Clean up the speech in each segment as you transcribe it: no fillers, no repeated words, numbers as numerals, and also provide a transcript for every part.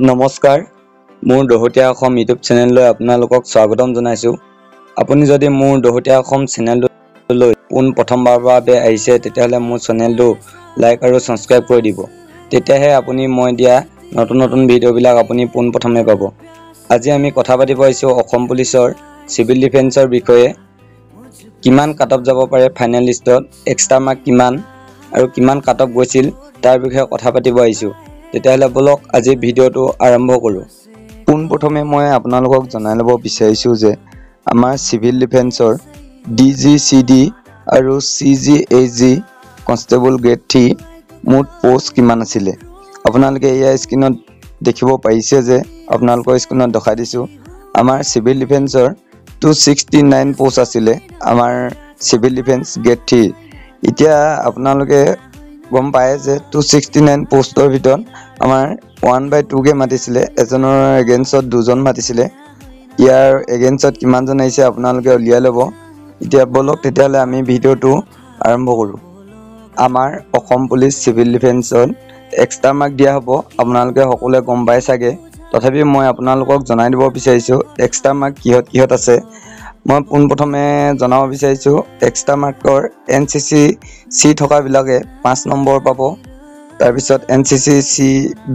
নমস্কাৰ মোৰ দহতীয়া অসম ইউটিউব চেনেললৈ আপোনালোকক স্বাগতম জনাইছো। আপুনি যদি মোৰ দহতীয়া অসম চেনেললৈ প্ৰথমবাৰৰ বাবে আহিছে তেতিয়াহলে মোৰ চেনেলটো লাইক আৰু সাবস্ক্ৰাইব কৰি দিব। তেতিয়াহে আপুনি মই দিয়া নতুন ভিডিঅ'বিলাক আপুনি প্ৰথমে পাব। আজি আমি কথা পাতিব আহিছো অসম পুলিচৰ সিভিল ডিফেন্সৰ বিষয়ে। কিমান কাট অফ যাব পাৰে ফাইনেল লিষ্টত, এক্সট্ৰা মাৰ্ক কিমান আৰু কিমান কাট অফ গৈছিল তাৰ বিষয়ে কথা পাতিব আহিছো। তেতিয়াহলে বলক আজি ভিডিঅ'টো আৰম্ভ কৰো। প্ৰথমে মই আপোনালোকক জনাই ল'ব বিচাৰিছো যে আমাৰ সিভিল ডিফেন্সৰ DGCD আৰু CGHG কনষ্টেবল গ্ৰেড 3 মুঠ পোষ্ট কিমান আছিল। আপোনালোকে এই স্ক্ৰীনত দেখিব পাৰিছে যে আপোনালোকৰ স্ক্ৰীনত দেখাই দিছো। আমাৰ সিভিল ডিফেন্সৰ 269 পোষ্ট আছিল আমাৰ সিভিল ডিফেন্স গ্ৰেড 3। এতিয়া আপোনালোকে গম পায় যে 269 পোষ্টৰ ভিতৰত আমাৰ 1/2 কে মাতিছিলে, এজনৰ এগেইনষ্টত দুজন মাতিছিলে। ইয়াৰ এগেইনষ্টত কিমান জন আহিছে আপোনালোকে উলিয়াই ল'ব। এতিয়া বলক তেতিয়াহলে আমি ভিডিঅ'টো আৰম্ভ কৰো। আমাৰ অসম পুলিচ সিভিল ডিফেন্সত এক্সট্ৰা মাৰ্ক দিয়া হ'ব, আপোনালোকে সকলোৱে গম পাই চাগে। তথাপি মই আপোনালোকক জনাই দিব বিচাৰিছো এক্সট্ৰা মাৰ্ক কিহত আছে। মই প্ৰথমে জনাব বিচাৰিছো এক্সট্ৰা মাৰ্কৰ NCC C থকা বিলাকে 5 নম্বৰ পাব। তাৰপিছত NCC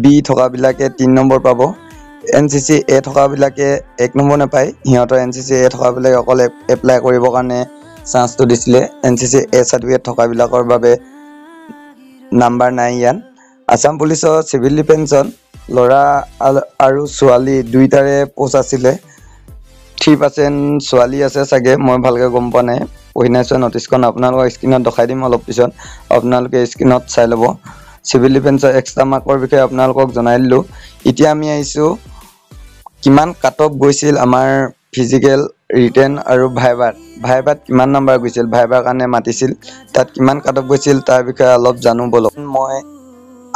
B থকা বিলাকে 3 নম্বৰ পাব। NCC A থকা বিলাকে 1 নম্বৰ নাপায়। সিহঁতৰ NCC A থকা বিলাকে অকল এপ্লাই কৰিবৰ কাৰণে চান্সটো দিছিলে। NCC A সাৰ্টিফিকেট থকা বিলাকৰ বাবে নাম্বাৰ নাই ইয়াত। আসাম পুলিচৰ সিভিল ডিফেন্সত ল'ৰা আৰু ছোৱালী দুইটাৰে পোষ্ট আছিলে। 3% ছোৱালী আছে চাগে, মই ভালকৈ গম পোৱা নাই, পঢ়ি নাইছো নটিছখন। আপোনালোকক স্ক্ৰীনত দেখাই দিম অলপ পিছত, আপোনালোকে স্ক্ৰীনত চাই ল'ব। সিভিল ডিফেন্সৰ এক্সট্ৰা মাৰ্কৰ বিষয়ে আপোনালোকক জনাই দিলো। এতিয়া আমি আহিছো কিমান কাট অফ গৈছিল আমাৰ ফিজিকেল, ৰিটেন আৰু ভাইভাত কিমান নাম্বাৰ গৈছিল, ভাইভাৰ কাৰণে মাতিছিল, তাত কিমান কাট অফ গৈছিল তাৰ বিষয়ে অলপ জানো বলক। মই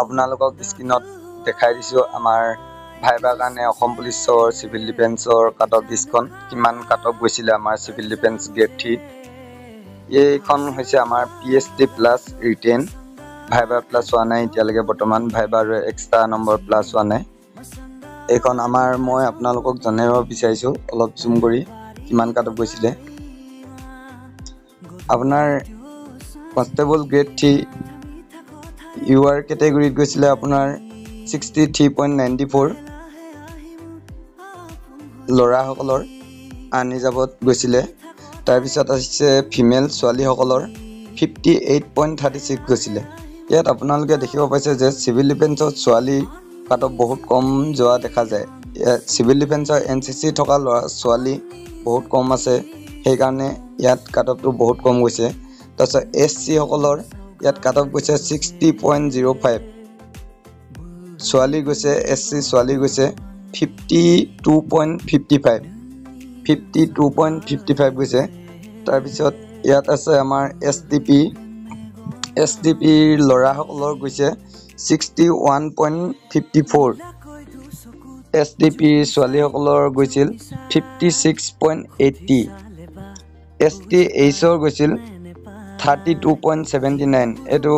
আপোনালোকক স্ক্ৰীনত দেখাই দিছো আমাৰ ভাইভাৰ কাৰণে অসম পুলিচৰ সিভিল ডিফেন্সৰ কাট অফ লিষ্টখন কিমান কাট অফ গৈছিলে আমাৰ সিভিল ডিফেন্স গ্ৰেড 3। এইখন হৈছে আমাৰ PST প্লাছ ৰিটেন, ভাইভাৰ প্লাছ হোৱা নাই এতিয়ালৈকে বৰ্তমান, ভাইভাৰ আৰু এক্সট্ৰা নম্বৰ প্লাছ হোৱা নাই। এইখন আমাৰ মই আপোনালোকক জনাব বিচাৰিছো অলপ জুম কৰি কিমান কাট অফ গৈছিলে। আপোনাৰ কনষ্টেবল গ্ৰেড 3 UR কেটেগৰীত গৈছিলে আপোনাৰ 63.94 ল'ৰাসকলৰ, আনৰিজাৰ্ভত গৈছিলে। তাৰপিছত আছে ফিমেল ছোৱালীসকলৰ 58.36 গৈছিলে। ইয়াত আপোনালোকে দেখিব পাইছে যে সিভিল ডিফেন্সৰ ছোৱালী কাট অফ বহুত কম যোৱা দেখা যায়। সিভিল ডিফেন্সৰ NCC থকা ল'ৰা ছোৱালী বহুত কম আছে, সেইকাৰণে ইয়াত কাট অফটো বহুত কম গৈছে। তাৰপিছত SC সকলৰ ইয়াত কাট অফ গৈছে 60.05, ছোৱালী গৈছে SC ছোৱালী গৈছে 52.55 গৈছে। তাৰপিছত ইয়াত আছে আমাৰ SDP ল'ৰাসকলৰ গৈছে 61.54, SDP ছোৱালীসকলৰ গৈছিল 56.80, STHৰ গৈছিল 32.79। এইটো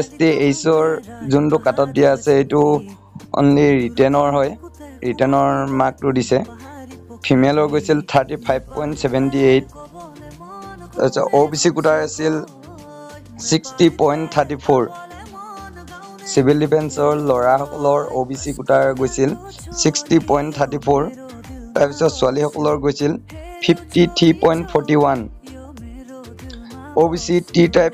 STHৰ যোনটো কাট অফ দিয়া আছে এইটো অনলি ৰিটেনৰ হয়, ৰিটেনৰ মাৰ্কটো দিছে। ফিমেলৰ গৈছিল 35.78, তাৰপিছত OBC কোটাৰ আছিল 60.34, সিভিল ডিফেন্সৰ ল'ৰাসকলৰ OBC কোটাৰ গৈছিল 60.34, তাৰপিছত ছোৱালীসকলৰ গৈছিল 53.41। OBC T টাইপ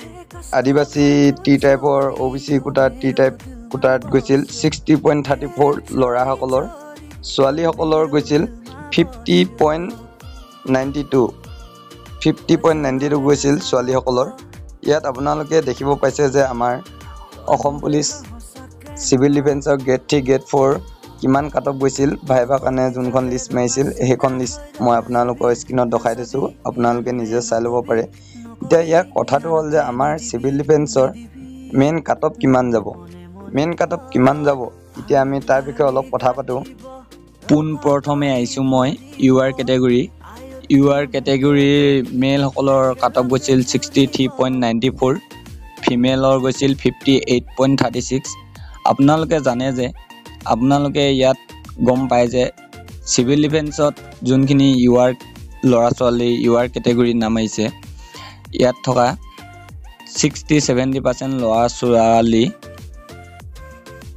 আদিবাসী T টাইপৰ OBC কোটাত T টাইপ কোটাত গৈছিল 60.34 ল'ৰাসকলৰ, ছোৱালীসকলৰ গৈছিল 50.92 গৈছিল ছোৱালীসকলৰ। ইয়াত আপোনালোকে দেখিব পাইছে যে আমাৰ অসম পুলিচ সিভিল ডিফেন্সৰ গ্ৰেড 3 গ্ৰেড 4 কিমান কাট অফ গৈছিল ভাইভাৰ কাৰণে যোনখন লিষ্ট মাৰিছিল সেইখন লিষ্ট মই আপোনালোকৰ স্ক্ৰীনত দেখাই দিছো, আপোনালোকে নিজে চাই ল'ব পাৰে। এতিয়া ইয়াৰ কথাটো হ'ল যে আমাৰ সিভিল ডিফেন্সৰ মেইন কাট অফ কিমান যাব, এতিয়া আমি তাৰ বিষয়ে অলপ কথা পাতো। প্ৰথমে আহিছো মই UR কেটেগৰীৰ মেলসকলৰ কাট অফ গৈছিল 63.94, ফিমেলৰ গৈছিল 58.36। আপোনালোকে জানে যে আপোনালোকে ইয়াত গম পায় যে সিভিল ডিফেন্সত যোনখিনি ইউআৰ ল'ৰা ছোৱালী ইউআৰ কেটেগৰীত নাম আহিছে ইয়াত থকা 60-70% ল'ৰা ছোৱালী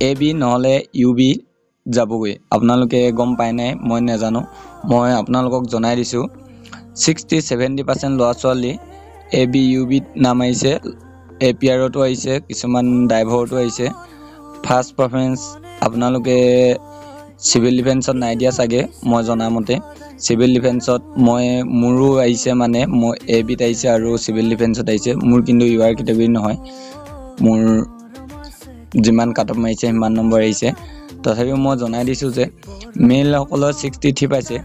AB নহ'লে UB যাবগৈ আপোনালোকে গম পায় নাই মই নাজানো মই আপোনালোকক জনাই দিছোঁ 60-70% ল'ৰা ছোৱালী AB UB নাম আহিছে APRতো আহিছে কিছুমান ড্ৰাইভাৰতো আহিছে ফাৰ্ষ্ট প্ৰেফাৰেন্স আপোনালোকে সিভিল ডিফেন্সত নাই দিয়া চাগে মই জনামতে সিভিল ডিফেন্সত মোৰো আহিছে মানে মই ABত আহিছে আৰু সিভিল ডিফেন্সত আহিছে মোৰ কিন্তু ইউআৰ কেটেগৰী নহয় মোৰ যিমান কাটঅফ মাৰিছে সিমান নম্বৰ আহিছে তথাপিও মই জনাই দিছোঁ যে মেল সকলৰ 63 পাইছে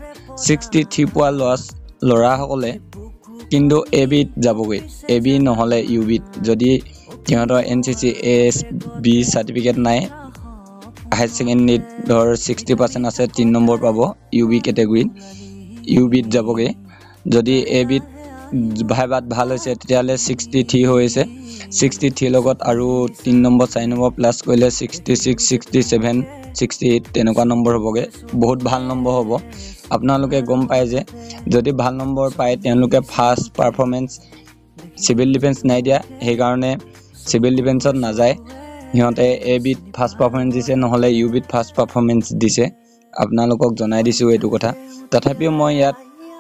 63 পোৱা ল'ৰাসকলে কিন্তু ABত যাবগৈ AB নহ'লে UBত যদি সিহঁতৰ NCC ASB সাৰ্টিফিকেট নাই হাই সেকেন্ডাৰীত ধৰ 60% আছে 3 নম্বৰ পাব UB কেটেগৰীত UBত যাবগৈ যদি ABত ভাইবাত ভাল হৈছে তেতিয়াহ'লে 63 হৈছে 63 লগত আৰু 3 নম্বৰ 4 নম্বৰ প্লাস কৰিলে 66 67 68 তেনেকুৱা নম্বৰ হ'বগে বহুত ভাল নম্বৰ হ'ব আপোনালোকে গম পায় যে যদি ভাল নম্বৰ পায় তেওঁলোকে ফাৰ্ষ্ট পাৰফৰমেন্স সিভিল ডিফেন্স নাই দিয়া সেই কাৰণে সিভিল ডিফেন্সত নাযায় সিহঁতে ABত ফাৰ্ষ্ট পাৰফৰমেন্স দিছে নহলে UBত ফাৰ্ষ্ট পাৰফৰমেন্স দিছে আপোনালোকক জনাই দিছোঁ এইটো কথা তথাপিও মই ইয়াত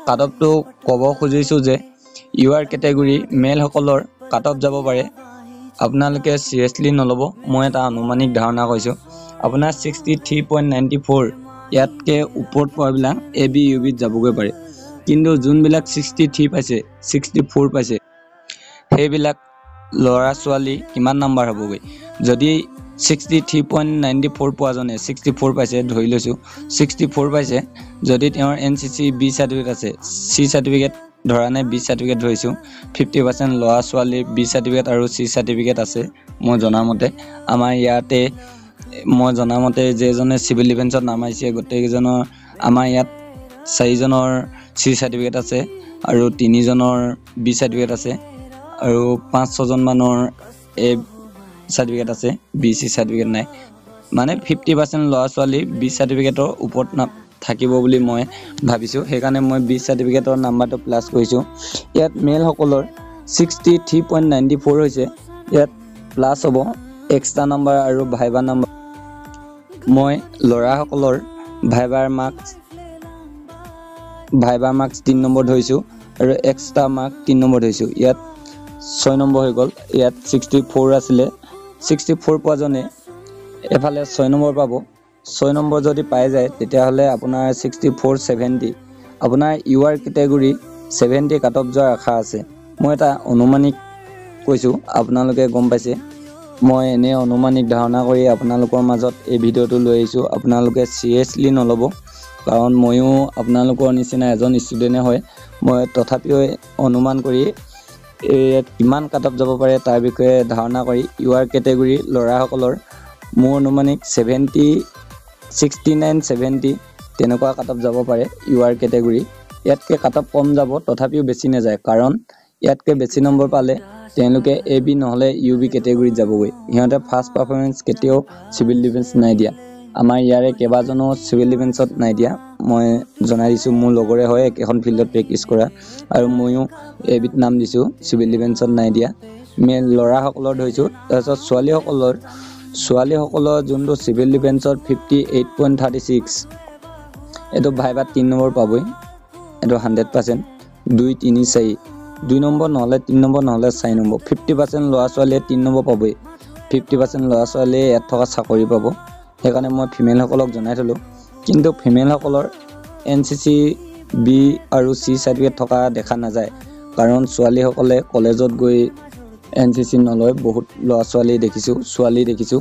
কাটঅফটো ক'ব খুজিছোঁ যে ইউআৰ কেটেগৰী মেল সকলৰ কাটঅফ যাব পাৰে আপোনালোকে সিৰিয়াসলি নলব মই এটা অনুমানিক ধাৰণা কৈছো আপোনাৰ 63.94 ইয়াতকে ওপৰত পোৱাবিলাক AB UBত যাবগৈ পাৰে কিন্তু যোনবিলাক 63 পাইছে 64 পাইছে সেইবিলাক ল'ৰা ছোৱালী কিমান নম্বৰ হ'বগৈ যদি 63.94 পোৱাজনে 64 পাইছে ধৰি লৈছো 64 পাইছে যদি তেওঁৰ NCC B সাৰ্টিফিকেট আছে C সাৰ্টিফিকেট ধৰা নাই B সাৰ্টিফিকেট ধৰিছো 50% ল'ৰা ছোৱালী B সাৰ্টিফিকেট আৰু C সাৰ্টিফিকেট আছে মই জনামতে আমাৰ ইয়াতে মই জনামতে যেজনে সিভিল ডিফেন্সত নাম আহিছে গোটেইজনৰ আমাৰ ইয়াত 4 জনৰ C সাৰ্টিফিকেট আছে আৰু 3 জনৰ B সাৰ্টিফিকেট আছে আৰু 5-6 জন মানৰ A সাৰ্টিফিকেট আছে BC সাৰ্টিফিকেট নাই মানে 50% ল'ৰা ছোৱালী B সাৰ্টিফিকেটৰ ওপৰত থাকিব বুলি মই ভাবিছো সেইকাৰণে মই B সাৰ্টিফিকেটৰ নাম্বাৰটো প্লাস কৰিছো ইয়াত মেল সকলৰ 63.94 হৈছে ইয়াত প্লাস হ'ব এক্সট্ৰা নাম্বাৰ আৰু ভাইবা নাম্বাৰ মই ল'ৰা সকলৰ ভাইবাৰ মাৰ্কস 3 নম্বৰ ধৰিছো আৰু এক্সট্ৰা মাৰ্ক 3 নম্বৰ ধৰিছো ইয়াত 6 নম্বৰ হৈ গল ইয়াত 64 আছিল 64 পোৱাজনে এফালে 6 নম্বৰ পাব 6 নম্বৰ যদি পাই যায় তেতিয়াহলে আপোনাৰ 64-70 আপোনাৰ ইউআৰ কেটেগৰী 70 কাটঅফ যোৱাৰ আশা আছে মই এটা অনুমানিক কৈছো আপোনালোকে গম পাইছে মই এনে অনুমানিক ধাৰণা কৰি আপোনালোকৰ মাজত এই ভিডিওটো লৈ আহিছো আপোনালোকে সিৰিয়াসলি নলব কাৰণ ময়ো আপোনালোকৰ নিচিনা এজন ষ্টুডেন্ট হয় মই তথাপিও অনুমান কৰি কিমান কাটঅফ যাব পাৰে তাৰ বিষয়ে ধাৰণা কৰি ইউআৰ কেটেগৰী ল'ৰাসকলৰ মোৰ অনুমানিক 69-70 তেনেকুৱা কাটঅফ যাব পাৰে ইউআৰ কেটেগৰী ইয়াতকে কাটঅফ কম যাব তথাপিও বেছি নাযায় কাৰণ ইয়াতকে বেছি নম্বৰ পালে তেওঁলোকে AB নহলে UB কেটেগৰীত যাবগৈ ইহঁতে ফাৰ্ষ্ট পাৰফৰমেন্স কেতিয়াও সিভিল ডিফেন্স নাই দিয়া আমাৰ ইয়াৰে কেবাজনো সিভিল ডিফেন্সত নাই দিয়া মই জনাই দিছো মোৰ লগৰে হয় এখন ফিল্ডত প্ৰেক্টিস কৰা আৰু ময়ো ABত নাম দিছো সিভিল ডিফেন্সত নাই দিয়া মেল ল'ৰা সকলৰ ধৰিছো তাৰপিছত ছোৱালীসকলৰ যোনটো সিভিল ডিফেন্সৰ 58.36 এটো ভাইবা 3 নম্বৰ পাবই এটো 100% 2-3-4 2 নম্বৰ নহলে 3 নম্বৰ নহলে 4 নম্বৰ 50% ল'ৰা ছোৱালীয়ে 3 নম্বৰ পাবই 50% ল'ৰা ছোৱালীয়ে ইয়াত থকা চাকৰি পাব সেইকাৰণে মই ফিমেল সকলক জনাই থলো কিন্তু ফিমেল সকলৰ NCC B আৰু C সাৰ্টিফিকেট থকা দেখা নাযায় কাৰণ ছোৱালী সকলে কলেজত গৈ NCC নলয় বহুত ল'ৰা ছোৱালী দেখিছো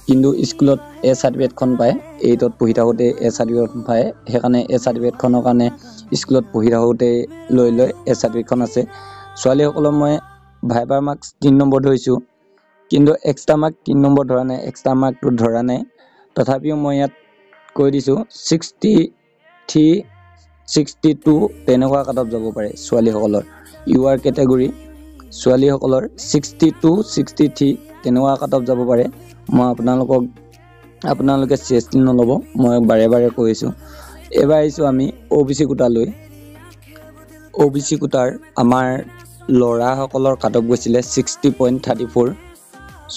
কিন্তু স্কুলত A সাৰ্টিফিকেটখন পায় 8ত পঢ়ি থাকোতে A সাৰ্টিফিকেটখন পায় সেইকাৰণে A সাৰ্টিফিকেটখনৰ কাৰণে স্কুলত পঢ়ি থাকোতে লৈ A সাৰ্টিফিকেটখন আছে ছোৱালী সকলৰ মই ভাইবাৰ মাৰ্কস 3 নম্বৰ ধৰিছো কিন্তু এক্সট্ৰা মাৰ্ক 3 নম্বৰ ধৰা নাই এক্সট্ৰা মাৰ্কটো ধৰা নাই তথাপিও মই ইয়াত কৈ দিছো 63-62 তেনেকুৱা কাটঅফ যাব পাৰে ছোৱালী সকলৰ ইউআৰ কেটেগৰী ছোৱালী সকলৰ 62-63 তেনেকুৱা কাটঅফ যাব পাৰে মই আপোনালোকক আপোনালোকে চিৰিয়াছলি নল'ব, মই বাৰে বাৰে কৈছোঁ। এবাৰ আহিছোঁ আমি OBC কোটালৈ। OBC কোটাৰ আমাৰ ল'ৰাসকলৰ কাট অফ গৈছিলে 60.34,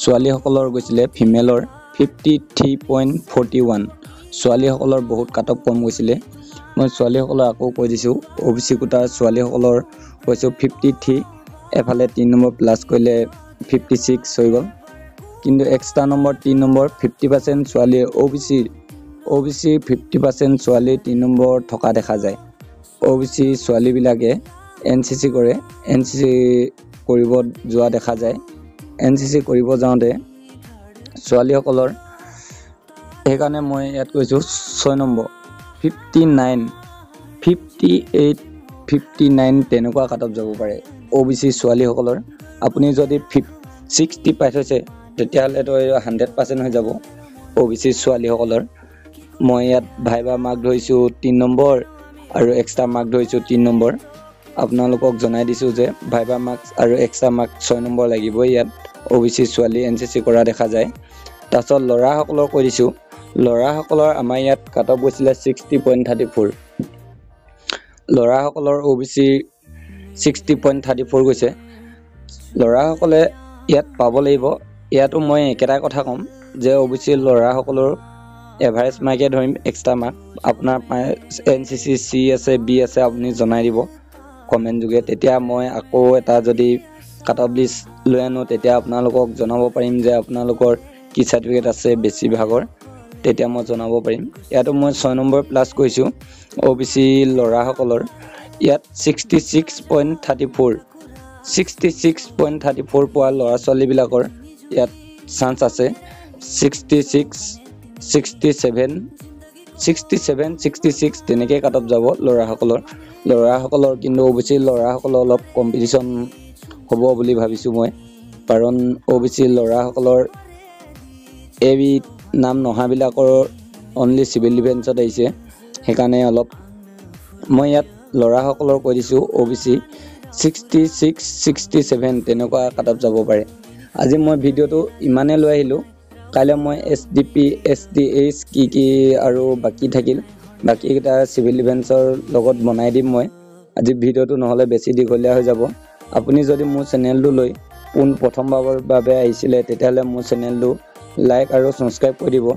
ছোৱালীসকলৰ গৈছিলে ফিমেলৰ 53.41। ছোৱালীসকলৰ বহুত কাট অফ কম গৈছিলে। মই ছোৱালীসকলক আকৌ কৈ দিছোঁ, OBC কোটাৰ ছোৱালীসকলৰ কৈছোঁ 53, এফালে 3 নম্বৰ প্লাছ কৰিলে 56 হৈ গ'ল। কিন্তু এক্সট্ৰা নম্বৰ 3 নম্বৰ 50% ছোৱালী OBC 50% ছোৱালী 3 নম্বৰ থকা দেখা যায়। OBC ছোৱালীবিলাকে NCC কৰে, NCC কৰিব যোৱা দেখা যায়। NCC কৰিব যাওঁতে ছোৱালীসকলৰ সেইকাৰণে মই ইয়াত কৈছোঁ 6 নম্বৰ 59, 58, 59 তেনেকুৱা কাট অফ যাব পাৰে OBC ছোৱালীসকলৰ। আপুনি যদি 60 পাই থৈছে তেতিয়াহ'লেতো 100% হৈ যাব OBC ছোৱালীসকলৰ। মই ইয়াত ভাইবা মাৰ্ক ধৰিছোঁ 3 নম্বৰ আৰু এক্সট্ৰা মাৰ্ক ধৰিছোঁ 3 নম্বৰ। আপোনালোকক জনাই দিছোঁ যে ভাইবা মাৰ্ক আৰু এক্সট্ৰা মাৰ্ক 6 নম্বৰ লাগিবই ইয়াত OBC ছোৱালী NCC কৰা দেখা যায়। তাৰপিছত ল'ৰাসকলৰ কৈ দিছোঁ, ল'ৰাসকলৰ আমাৰ ইয়াত কাট অফ গৈছিলে 60.34। ল'ৰাসকলৰ OBC 60.34 গৈছে। ল'ৰাসকলে ইয়াত পাব লাগিব। ইয়াতো মই একেটাই কথা ক'ম যে OBC ল'ৰাসকলৰ এভাৰেজ মাৰ্কে ধৰিম, এক্সট্ৰা মাৰ্ক আপোনাৰ NCC C আছে B আছে আপুনি জনাই দিব কমেণ্ট যোগে। তেতিয়া মই আকৌ এটা যদি কাট অফ লিষ্ট লৈ আনো তেতিয়া আপোনালোকক জনাব পাৰিম যে আপোনালোকৰ কি চাৰ্টিফিকেট আছে বেছিভাগৰ, তেতিয়া মই জনাব পাৰিম। ইয়াতো মই 6 নম্বৰ প্লাছ কৰিছোঁ OBC ল'ৰাসকলৰ। ইয়াত 66.34 পোৱা ল'ৰা ছোৱালীবিলাকৰ ইয়াত চান্স আছে। 66, 66 তেনেকৈ কাট অফ যাব ল'ৰাসকলৰ। কিন্তু OBC ল'ৰাসকলৰ অলপ কম্পিটিশ্যন হ'ব বুলি ভাবিছোঁ মই, কাৰণ OBC ল'ৰাসকলৰ এই নাম নহাবিলাকৰ অনলি চিভিল ডিফেন্সত আহিছে, সেইকাৰণে অলপ মই ইয়াত ল'ৰাসকলৰ কৈ দিছোঁ OBC 66, 67 তেনেকুৱা কাট অফ যাব পাৰে। আজি মই ভিডিঅ'টো ইমানেই লৈ আহিলোঁ। কাইলৈ মই SDP, SDH কি আৰু বাকী থাকিল, বাকীকেইটা চিভিল ডিফেন্সৰ লগত বনাই দিম মই। আজি ভিডিঅ'টো নহ'লে বেছি দীঘলীয়া হৈ যাব। আপুনি যদি মোৰ চেনেলটো লৈ প্ৰথমবাৰৰ বাবে আহিছিলে তেতিয়াহ'লে মোৰ চেনেলটো লাইক আৰু ছাবস্ক্ৰাইব কৰি দিব,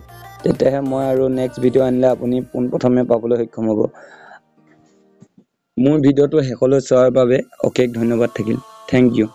তেতিয়াহে মই আৰু নেক্সট ভিডিঅ' আনিলে আপুনি পোনপ্ৰথমে পাবলৈ সক্ষম হ'ব। মোৰ ভিডিঅ'টো শেষলৈ চোৱাৰ বাবে অশেষ ধন্যবাদ থাকিল। Thank U.